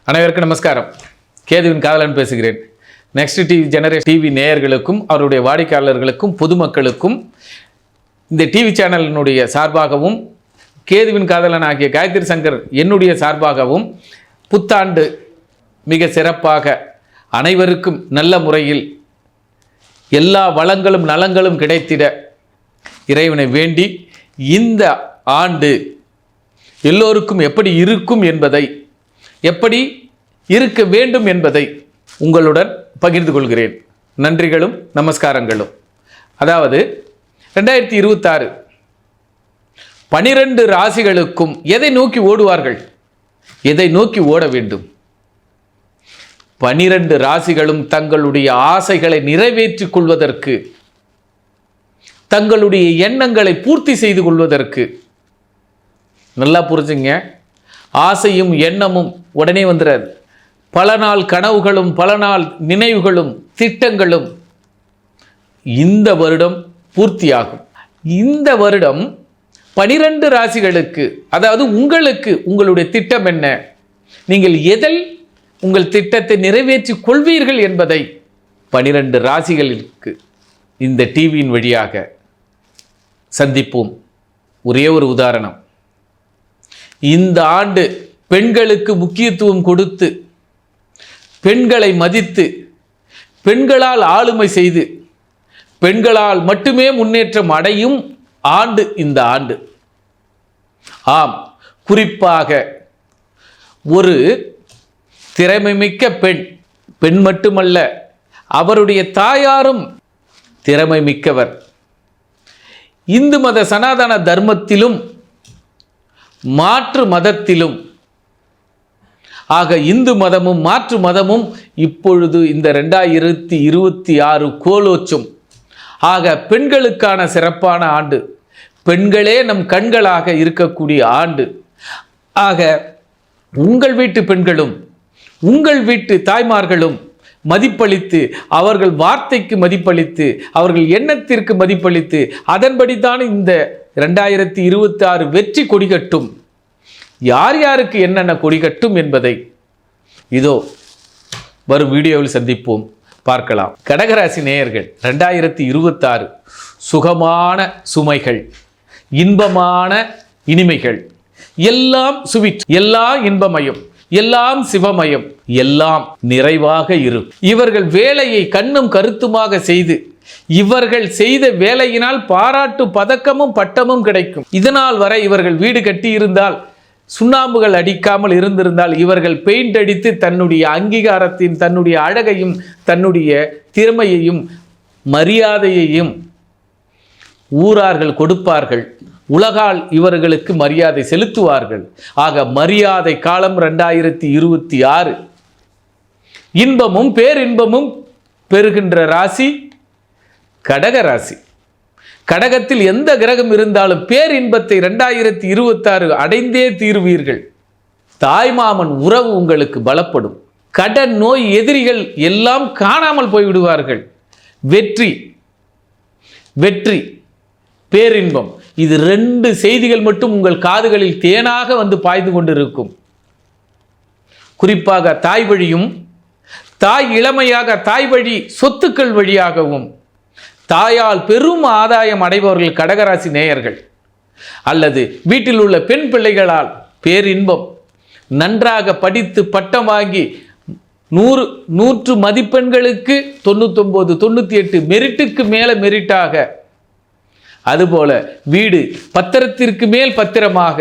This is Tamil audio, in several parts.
அனைவருக்கும் நமஸ்காரம். கேதுவின் காதலன் பேசுகிறேன். நெக்ஸ்ட் டிவி நேயர்களுக்கும் அவருடைய வாடிக்கையாளர்களுக்கும் பொதுமக்களுக்கும் இந்த டிவி சேனலினுடைய சார்பாகவும் கேதுவின் காதலன் ஆகிய காயத்ரி சங்கர் என்னுடைய சார்பாகவும் புத்தாண்டு மிக சிறப்பாக அனைவருக்கும் நல்ல முறையில் எல்லா வளங்களும் நலங்களும் கிடைத்திட இறைவனை வேண்டி இந்த ஆண்டு எல்லோருக்கும் எப்படி இருக்கும் என்பதை, எப்படி இருக்க வேண்டும் என்பதை உங்களுடன் பகிர்ந்து கொள்கிறேன். நன்றிகளும் நமஸ்காரங்களும். அதாவது 2026 12 ராசிகளுக்கும் எதை நோக்கி ஓடுவார்கள், எதை நோக்கி ஓட வேண்டும்? 12 ராசிகளும் தங்களுடைய ஆசைகளை நிறைவேற்றிக் கொள்வதற்கு, தங்களுடைய எண்ணங்களை பூர்த்தி செய்து கொள்வதற்கு. நல்லா புரிஞ்சுங்க, ஆசையும் எண்ணமும் உடனே வந்துடாது. பல நாள் கனவுகளும் பல நாள் நினைவுகளும் திட்டங்களும் இந்த வருடம் பூர்த்தியாகும். இந்த வருடம் 12 ராசிகளுக்கு, அதாவது உங்களுக்கு உங்களுடைய திட்டம் என்ன, நீங்கள் எதில் உங்கள் திட்டத்தை நிறைவேற்றி கொள்வீர்கள் என்பதை 12 ராசிகளுக்கு இந்த டிவியின் வழியாக சந்திப்போம். ஒரே ஒரு உதாரணம். இந்த ஆண்டு பெண்களுக்கு முக்கியத்துவம் கொடுத்து, பெண்களை மதித்து, பெண்களால் ஆளுமை செய்து, பெண்களால் மட்டுமே முன்னேற்றம் அடையும் ஆண்டு இந்த ஆண்டு. ஆம், குறிப்பாக ஒரு திறமைமிக்க பெண் மட்டுமல்ல, அவருடைய தாயாரும் திறமை மிக்கவர். இந்து மத சனாதன தர்மத்திலும் மாற்று மதத்திலும், ஆக இந்து மதமும் மாற்று மதமும் இப்பொழுது இந்த 2026 கோலோச்சும். ஆக பெண்களுக்கான சிறப்பான ஆண்டு, பெண்களே நம் கண்களாக இருக்கக்கூடிய ஆண்டு. ஆக உங்கள் வீட்டு பெண்களும் உங்கள் வீட்டு தாய்மார்களும் மதிப்பளித்து, அவர்கள் வார்த்தைக்கு மதிப்பளித்து, அவர்கள் எண்ணத்திற்கு மதிப்பளித்து, அதன்படிதான் இந்த 2026 வெற்றி கொடிகட்டும். யார் யாருக்கு என்னென்ன கொடிகட்டும் என்பதை இதோ வரும் வீடியோவில் சந்திப்போம், பார்க்கலாம். கடகராசி நேயர்கள், 2026 சுகமான சுமைகள், இன்பமான இனிமைகள், எல்லாம் சுவிட், எல்லாம் இன்பமயம், எல்லாம் சிவமயம், எல்லாம் நிறைவாக இருக்கும். இவர்கள் வேலையை கண்ணும் கருத்துமாக செய்து, இவர்கள் செய்த வேலையினால் பாராட்டு பதக்கமும் பட்டமும் கிடைக்கும். இதனால் வரை இவர்கள் வீடு கட்டியிருந்தால், சுண்ணாம்புகள் அடிக்காமல் இருந்திருந்தால், இவர்கள் பெயிண்ட் அடித்து தன்னுடைய அங்கீகாரத்தின், தன்னுடைய அழகையும், தன்னுடைய திறமையையும் மரியாதையையும் ஊரார்கள் கொடுப்பார்கள். உலகால் இவர்களுக்கு மரியாதை செலுத்துவார்கள். ஆக மரியாதை காலம் 2026. இன்பமும் பேரின்பமும் பெறுகின்ற ராசி கடக ராசி. கடகத்தில் எந்த கிரகம் இருந்தாலும் பேரின்பத்தை 2026 அடைந்தே தீர்வீர்கள். தாய்மாமன் உறவு உங்களுக்கு பலப்படும். கடன், நோய், எதிரிகள் எல்லாம் காணாமல் போய்விடுவார்கள். வெற்றி, வெற்றி, பேரின்பம், இது 2 செய்திகள் மட்டும் உங்கள் காதுகளில் தேனாக வந்து பாய்ந்து கொண்டிருக்கும். குறிப்பாக தாய் வழியும், தாய் இளமையாக தாய் வழி சொத்துக்கள் வழியாகவும், தாயால் பெரும் ஆதாயம் அடைபவர்கள் கடகராசி நேயர்கள். அல்லது வீட்டில் உள்ள பெண் பிள்ளைகளால் பேரின்பம். நன்றாக படித்து பட்டம் வாங்கி 100 மதிப்பெண்களுக்கு 99, 98 மெரிட்டுக்கு மேலே மெரிட்டாக, அதுபோல வீடு பத்திரத்திற்கு மேல் பத்திரமாக,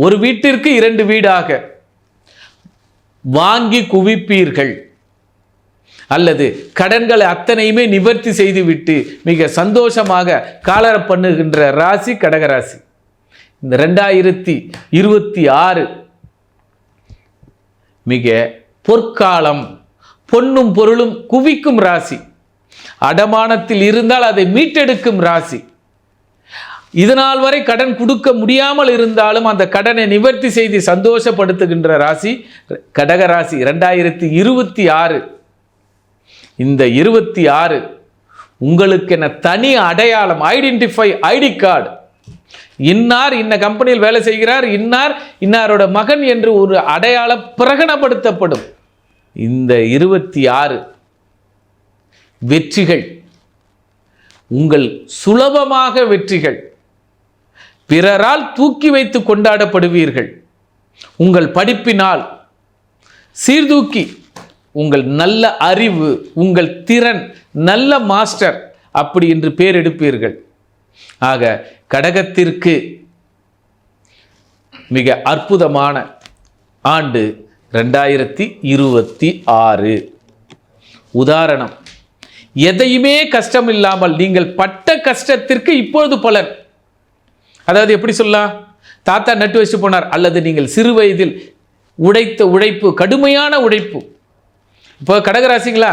ஒரு வீட்டிற்கு 2 வீடாக வாங்கி குவிப்பீர்கள். அல்லது கடன்களை அத்தனையுமே நிவர்த்தி செய்துவிட்டு மிக சந்தோஷமாக காலர பண்ணுகின்ற ராசி கடகராசி. இந்த 2026 மிக பொற்காலம், பொன்னும் பொருளும் குவிக்கும் ராசி. அடமானத்தில் இருந்தால் அதை மீட்டெடுக்கும் ராசி. இதனால் வரை கடன் கொடுக்க முடியாமல் இருந்தாலும் அந்த கடனை நிவர்த்தி செய்து சந்தோஷப்படுத்துகின்ற ராசி கடகராசி. 2026 இந்த 26 உங்களுக்கென தனி அடையாளம், ஐடென்டிஃபை ஐடி கார்டு இன்னார் இன்ன கம்பெனியில் வேலை செய்கிறார், இன்னார் இன்னாரோட மகன் என்று ஒரு அடையாளம் பிரகடனப்படுத்தப்படும். இந்த 26 வெற்றிகள் உங்கள் சுலபமாக வெற்றிகள். பிறரால் தூக்கி வைத்து கொண்டாடப்படுவீர்கள். உங்கள் படிப்பினால் சீர்தூக்கி, உங்கள் நல்ல அறிவு, உங்கள் திறன், நல்ல மாஸ்டர் அப்படி என்று பேர் எடுப்பீர்கள். ஆக கடகத்திற்கு மிக அற்புதமான ஆண்டு 2026. உதாரணம், எதையுமே கஷ்டம் இல்லாமல் நீங்கள் பட்ட கஷ்டத்திற்கு இப்பொழுது பலன். அதாவது எப்படி சொல்லலாம், தாத்தா நட்டு வச்சு போனார், அல்லது நீங்கள் சிறு வயதில் உழைத்த உழைப்பு, கடுமையான உழைப்பு. இப்போ கடகராசிங்களா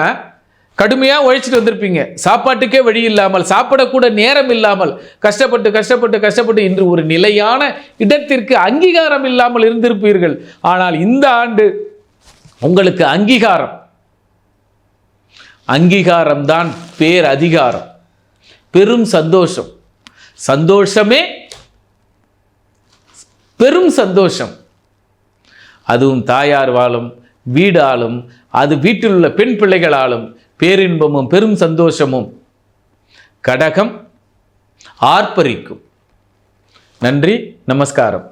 கடுமையாக உழைச்சிட்டு வந்திருப்பீங்க, சாப்பாட்டுக்கே வழி இல்லாமல், சாப்பிடக்கூட நேரம் இல்லாமல், கஷ்டப்பட்டு கஷ்டப்பட்டு கஷ்டப்பட்டு இன்று ஒரு நிலையான இடத்திற்கு அங்கீகாரம் இல்லாமல் இருந்திருப்பீர்கள். ஆனால் இந்த ஆண்டு உங்களுக்கு அங்கீகாரம்தான் பேர் அதிகாரம், பெரும் சந்தோஷம். சந்தோஷமே பெரும் சந்தோஷம். அதுவும் தாயார் வாழும் வீடாலும், அது வீட்டில் உள்ள பெண் பிள்ளைகளாலும் பேரின்பமும் பெரும் சந்தோஷமும் கடகம் ஆர்ப்பரிக்கும். நன்றி, நமஸ்காரம்.